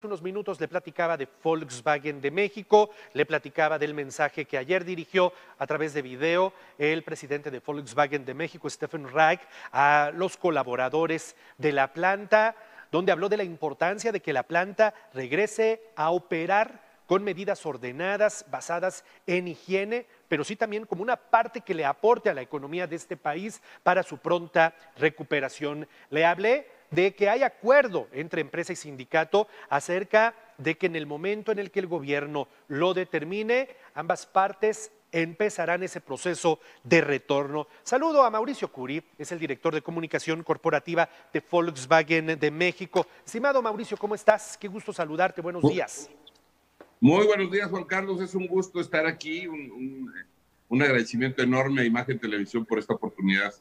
Unos minutos le platicaba de Volkswagen de México, le platicaba del mensaje que ayer dirigió a través de video el presidente de Volkswagen de México, Stefan Raab, a los colaboradores de la planta, donde habló de la importancia de que la planta regrese a operar con medidas ordenadas, basadas en higiene, pero sí también como una parte que le aporte a la economía de este país para su pronta recuperación. Le hablé de que hay acuerdo entre empresa y sindicato acerca de que en el momento en el que el gobierno lo determine, ambas partes empezarán ese proceso de retorno. Saludo a Mauricio Curi, es el director de comunicación corporativa de Volkswagen de México. Estimado Mauricio, ¿cómo estás? Qué gusto saludarte, buenos días. Muy buenos días, Juan Carlos, es un gusto estar aquí, un agradecimiento enorme a Imagen Televisión por esta oportunidad.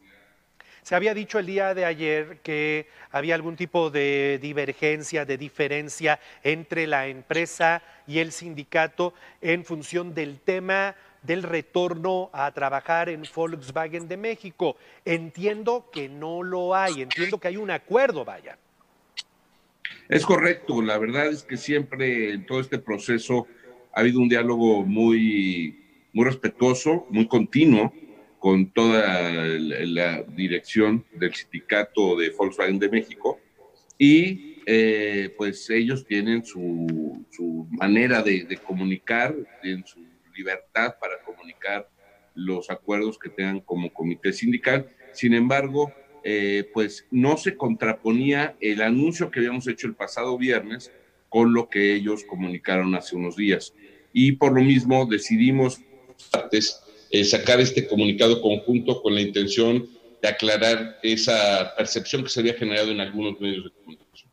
Se había dicho el día de ayer que había algún tipo de divergencia, de diferencia entre la empresa y el sindicato en función del tema del retorno a trabajar en Volkswagen de México. Entiendo que no lo hay, entiendo que hay un acuerdo, vaya. Es correcto, la verdad es que siempre en todo este proceso ha habido un diálogo muy respetuoso, muy continuo con toda la dirección del sindicato de Volkswagen de México y pues ellos tienen su manera de comunicar, tienen su libertad para comunicar los acuerdos que tengan como comité sindical. Sin embargo, pues no se contraponía el anuncio que habíamos hecho el pasado viernes con lo que ellos comunicaron hace unos días. Y por lo mismo decidimos sacar este comunicado conjunto con la intención de aclarar esa percepción que se había generado en algunos medios de comunicación.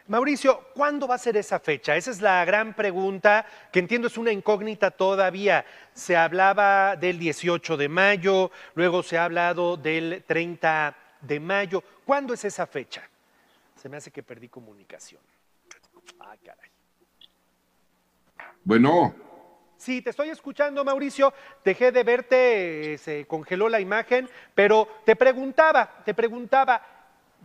Mauricio, ¿cuándo va a ser esa fecha? Esa es la gran pregunta, que entiendo es una incógnita todavía. Se hablaba del 18 de mayo, luego se ha hablado del 30 de mayo. ¿Cuándo es esa fecha? Se me hace que perdí comunicación. Ah, caray. Bueno. Sí, te estoy escuchando, Mauricio. Dejé de verte, se congeló la imagen, pero te preguntaba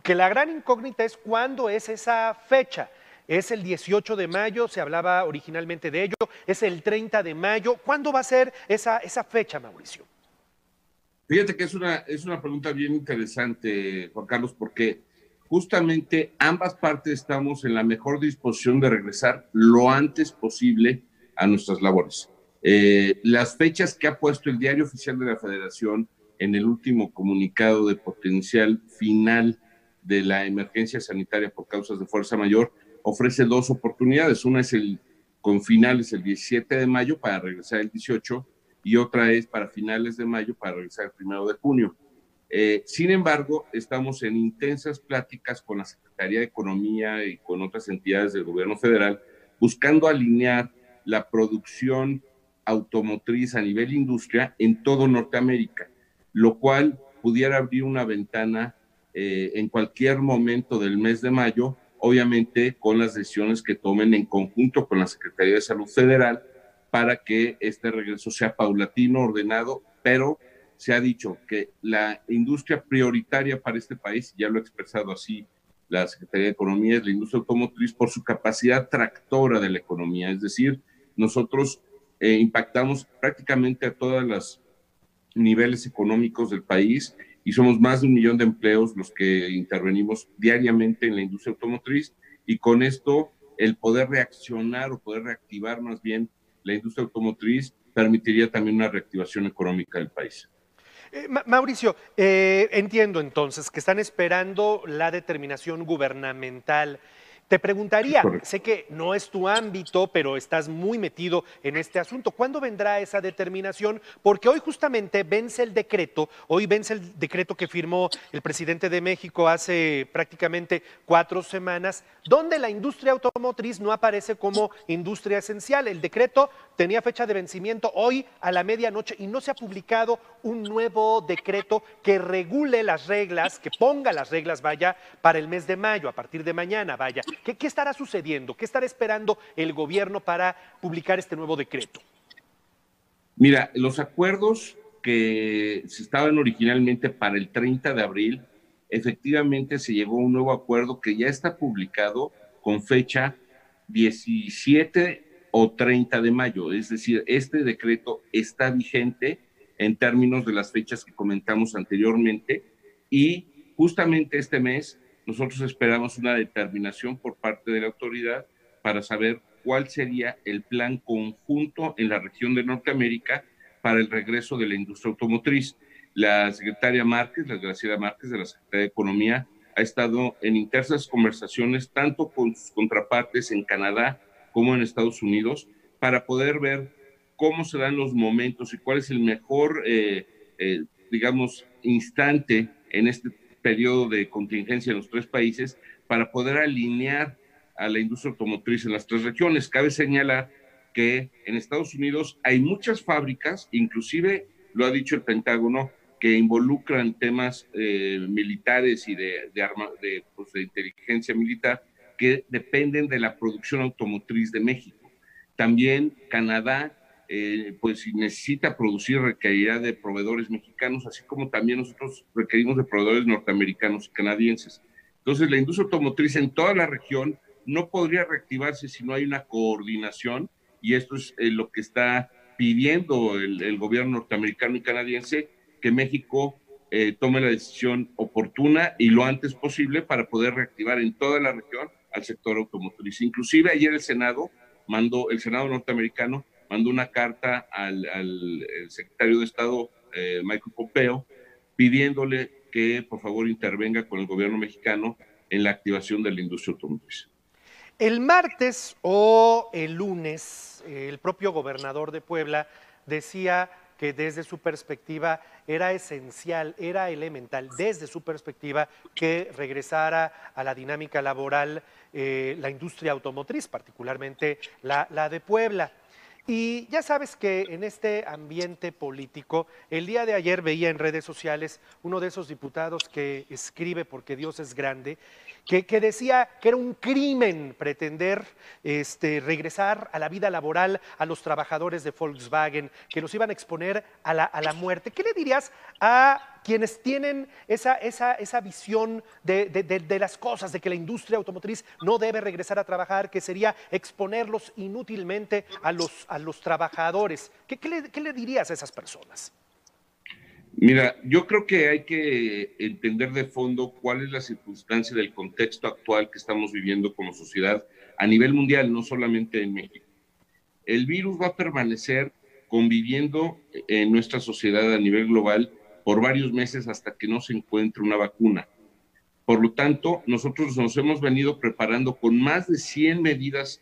que la gran incógnita es cuándo es esa fecha. ¿Es el 18 de mayo? Se hablaba originalmente de ello. ¿Es el 30 de mayo? ¿Cuándo va a ser esa fecha, Mauricio? Fíjate que es una pregunta bien interesante, Juan Carlos, porque justamente ambas partes estamos en la mejor disposición de regresar lo antes posible a nuestras labores. Las fechas que ha puesto el Diario Oficial de la Federación en el último comunicado de potencial final de la emergencia sanitaria por causas de fuerza mayor ofrece dos oportunidades. Una es con finales el 17 de mayo para regresar el 18 y otra es para finales de mayo para regresar el 1 de junio. Sin embargo, estamos en intensas pláticas con la Secretaría de Economía y con otras entidades del gobierno federal buscando alinear la producción automotriz a nivel industria en todo Norteamérica, lo cual pudiera abrir una ventana en cualquier momento del mes de mayo, obviamente con las decisiones que tomen en conjunto con la Secretaría de Salud Federal para que este regreso sea paulatino, ordenado, pero se ha dicho que la industria prioritaria para este país, ya lo ha expresado así la Secretaría de Economía, es la industria automotriz por su capacidad tractora de la economía, es decir, nosotros impactamos prácticamente a todos los niveles económicos del país y somos más de 1 millón de empleos los que intervenimos diariamente en la industria automotriz y con esto el poder reaccionar o poder reactivar más bien la industria automotriz permitiría también una reactivación económica del país. Mauricio, entiendo entonces que están esperando la determinación gubernamental. Te preguntaría, sé que no es tu ámbito, pero estás muy metido en este asunto. ¿Cuándo vendrá esa determinación? Porque hoy justamente vence el decreto, que firmó el presidente de México hace prácticamente 4 semanas, donde la industria automotriz no aparece como industria esencial. El decreto tenía fecha de vencimiento hoy a la medianoche y no se ha publicado un nuevo decreto que regule las reglas, que ponga las reglas, vaya, para el mes de mayo, a partir de mañana, vaya. ¿Qué estará sucediendo? ¿Qué estará esperando el gobierno para publicar este nuevo decreto? Mira, los acuerdos que se estaban originalmente para el 30 de abril, efectivamente se llegó a un nuevo acuerdo que ya está publicado con fecha 17 o 30 de mayo. Es decir, este decreto está vigente en términos de las fechas que comentamos anteriormente y justamente este mes nosotros esperamos una determinación por parte de la autoridad para saber cuál sería el plan conjunto en la región de Norteamérica para el regreso de la industria automotriz. La secretaria Márquez, la Graciela Márquez de la Secretaría de Economía, ha estado en intensas conversaciones tanto con sus contrapartes en Canadá como en Estados Unidos para poder ver cómo se dan los momentos y cuál es el mejor, digamos, instante en este periodo de contingencia en los tres países para poder alinear a la industria automotriz en las tres regiones. Cabe señalar que en Estados Unidos hay muchas fábricas, inclusive lo ha dicho el Pentágono, que involucran temas militares y de inteligencia militar que dependen de la producción automotriz de México. También Canadá, pues si necesita producir, requerirá de proveedores mexicanos, así como también nosotros requerimos de proveedores norteamericanos y canadienses. Entonces, la industria automotriz en toda la región no podría reactivarse si no hay una coordinación, y esto es lo que está pidiendo el gobierno norteamericano y canadiense, que México tome la decisión oportuna y lo antes posible para poder reactivar en toda la región al sector automotriz. Inclusive ayer el Senado norteamericano mandó una carta al secretario de Estado, Michael Pompeo, pidiéndole que por favor intervenga con el gobierno mexicano en la activación de la industria automotriz. El martes o el lunes, el propio gobernador de Puebla decía que desde su perspectiva era esencial, era elemental, desde su perspectiva, que regresara a la dinámica laboral la industria automotriz, particularmente la de Puebla. Y ya sabes que en este ambiente político, el día de ayer veía en redes sociales uno de esos diputados que escribe porque Dios es grande, que decía que era un crimen pretender regresar a la vida laboral a los trabajadores de Volkswagen, que los iban a exponer a la muerte. ¿Qué le dirías a quienes tienen esa visión de las cosas, de que la industria automotriz no debe regresar a trabajar, que sería exponerlos inútilmente a los trabajadores? ¿Qué le dirías a esas personas? Mira, yo creo que hay que entender de fondo cuál es la circunstancia del contexto actual que estamos viviendo como sociedad a nivel mundial, no solamente en México. El virus va a permanecer conviviendo en nuestra sociedad a nivel global por varios meses hasta que no se encuentre una vacuna. Por lo tanto, nosotros nos hemos venido preparando con más de 100 medidas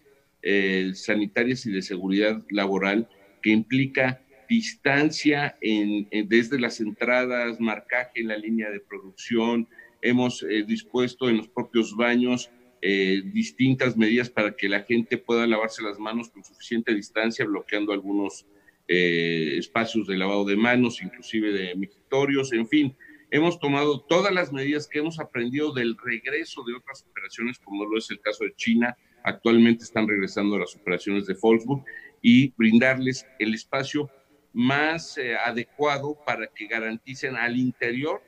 sanitarias y de seguridad laboral que implica distancia desde las entradas, marcaje en la línea de producción. Hemos dispuesto en los propios baños distintas medidas para que la gente pueda lavarse las manos con suficiente distancia, bloqueando algunos espacios de lavado de manos, inclusive de mijitorios, en fin. Hemos tomado todas las medidas que hemos aprendido del regreso de otras operaciones, como lo es el caso de China. Actualmente están regresando las operaciones de Volkswagen, y brindarles el espacio más adecuado para que garanticen al interior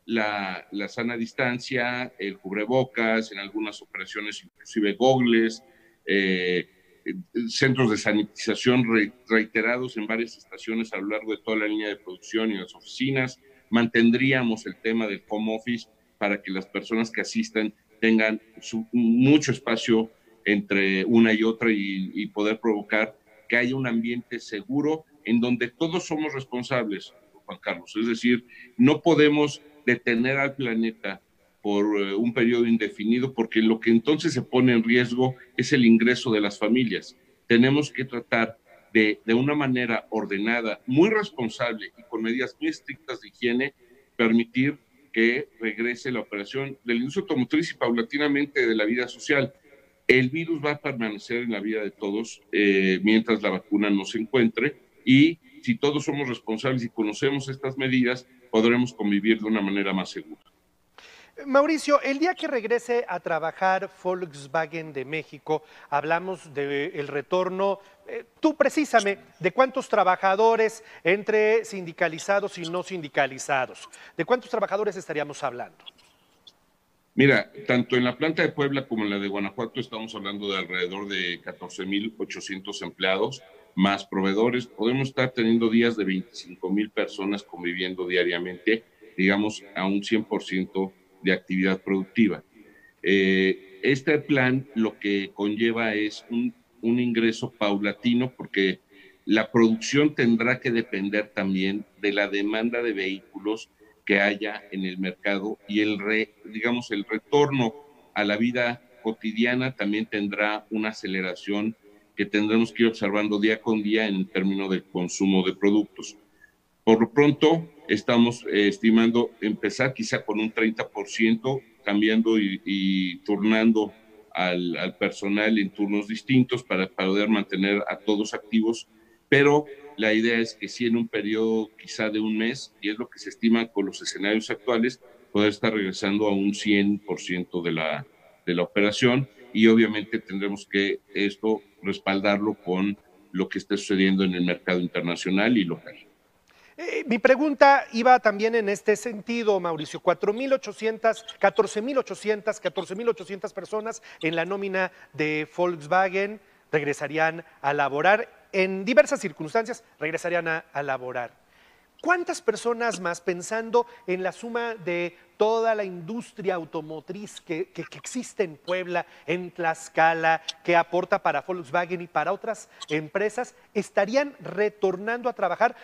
la sana distancia, el cubrebocas, en algunas operaciones inclusive gogles, centros de sanitización reiterados en varias estaciones a lo largo de toda la línea de producción y las oficinas. Mantendríamos el tema del home office para que las personas que asistan tengan mucho espacio entre una y otra y poder provocar que haya un ambiente seguro en donde todos somos responsables, Juan Carlos. Es decir, no podemos detener al planeta por un periodo indefinido, porque lo que entonces se pone en riesgo es el ingreso de las familias. Tenemos que tratar de una manera ordenada, muy responsable y con medidas muy estrictas de higiene, permitir que regrese la operación de la industria automotriz y paulatinamente de la vida social. El virus va a permanecer en la vida de todos mientras la vacuna no se encuentre, y si todos somos responsables y conocemos estas medidas, podremos convivir de una manera más segura. Mauricio, el día que regrese a trabajar Volkswagen de México, hablamos del retorno, tú precisame, de cuántos trabajadores entre sindicalizados y no sindicalizados, ¿de cuántos trabajadores estaríamos hablando? Mira, tanto en la planta de Puebla como en la de Guanajuato estamos hablando de alrededor de 14,800 empleados, más proveedores. Podemos estar teniendo días de 25,000 personas conviviendo diariamente, digamos, a un 100% de actividad productiva. Este plan lo que conlleva es un ingreso paulatino porque la producción tendrá que depender también de la demanda de vehículos que haya en el mercado y digamos, el retorno a la vida cotidiana también tendrá una aceleración que tendremos que ir observando día con día en términos del consumo de productos. Por lo pronto, estamos estimando empezar quizá con un 30%, cambiando y turnando al personal en turnos distintos para poder mantener a todos activos, pero la idea es que sí en un periodo quizá de un mes, y es lo que se estima con los escenarios actuales, poder estar regresando a un 100% de la operación, y obviamente tendremos que esto respaldarlo con lo que esté sucediendo en el mercado internacional y local. Mi pregunta iba también en este sentido, Mauricio. 4,800, 14,800 personas en la nómina de Volkswagen regresarían a laborar, en diversas circunstancias regresarían a laborar. ¿Cuántas personas más, pensando en la suma de toda la industria automotriz que existe en Puebla, en Tlaxcala, que aporta para Volkswagen y para otras empresas, estarían retornando a trabajar?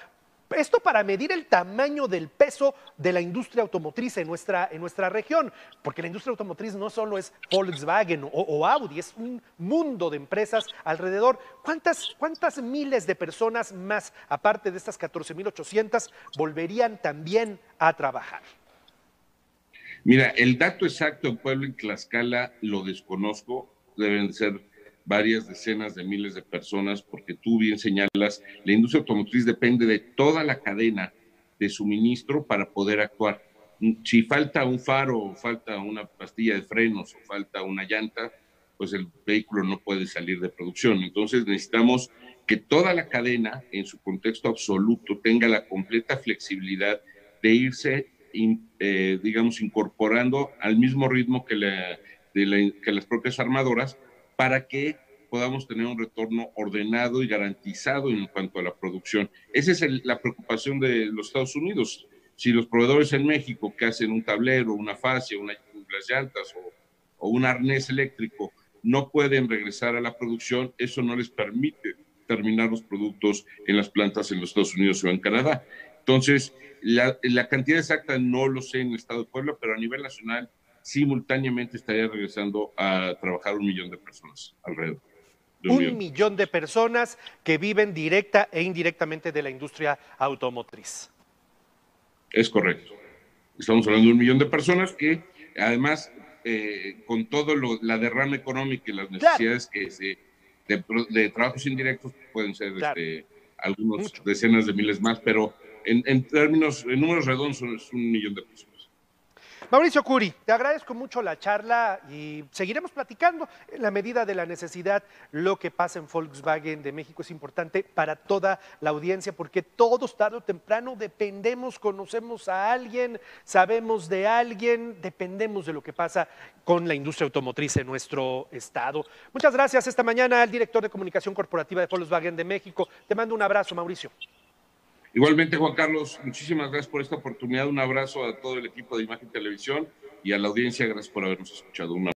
Esto para medir el tamaño del peso de la industria automotriz en nuestra región, porque la industria automotriz no solo es Volkswagen o Audi, es un mundo de empresas alrededor. ¿Cuántas miles de personas más, aparte de estas 14,800, volverían también a trabajar? Mira, el dato exacto en Puebla y Tlaxcala lo desconozco, deben ser varias decenas de miles de personas, porque tú bien señalas, la industria automotriz depende de toda la cadena de suministro para poder actuar. Si falta un faro, o falta una pastilla de frenos, o falta una llanta, pues el vehículo no puede salir de producción. Entonces necesitamos que toda la cadena, en su contexto absoluto, tenga la completa flexibilidad de irse digamos, incorporando al mismo ritmo que las propias armadoras para que podamos tener un retorno ordenado y garantizado en cuanto a la producción. Esa es la preocupación de los Estados Unidos. Si los proveedores en México que hacen un tablero, una fascia, las llantas o un arnés eléctrico no pueden regresar a la producción, eso no les permite terminar los productos en las plantas en los Estados Unidos o en Canadá. Entonces, la cantidad exacta no lo sé en el estado de Puebla, pero a nivel nacional simultáneamente estaría regresando a trabajar 1 millón de personas alrededor. Un millón de personas que viven directa e indirectamente de la industria automotriz. Es correcto. Estamos hablando de 1 millón de personas que además, con todo la derrama económica y las necesidades de trabajos indirectos pueden ser algunos decenas de miles más, pero en números redondos es 1 millón de personas. Mauricio Curi, te agradezco mucho la charla y seguiremos platicando en la medida de la necesidad. Lo que pasa en Volkswagen de México es importante para toda la audiencia porque todos tarde o temprano dependemos, conocemos a alguien, sabemos de alguien, dependemos de lo que pasa con la industria automotriz en nuestro estado. Muchas gracias esta mañana al director de comunicación corporativa de Volkswagen de México. Te mando un abrazo, Mauricio. Igualmente, Juan Carlos, muchísimas gracias por esta oportunidad. Un abrazo a todo el equipo de Imagen Televisión y a la audiencia. Gracias por habernos escuchado.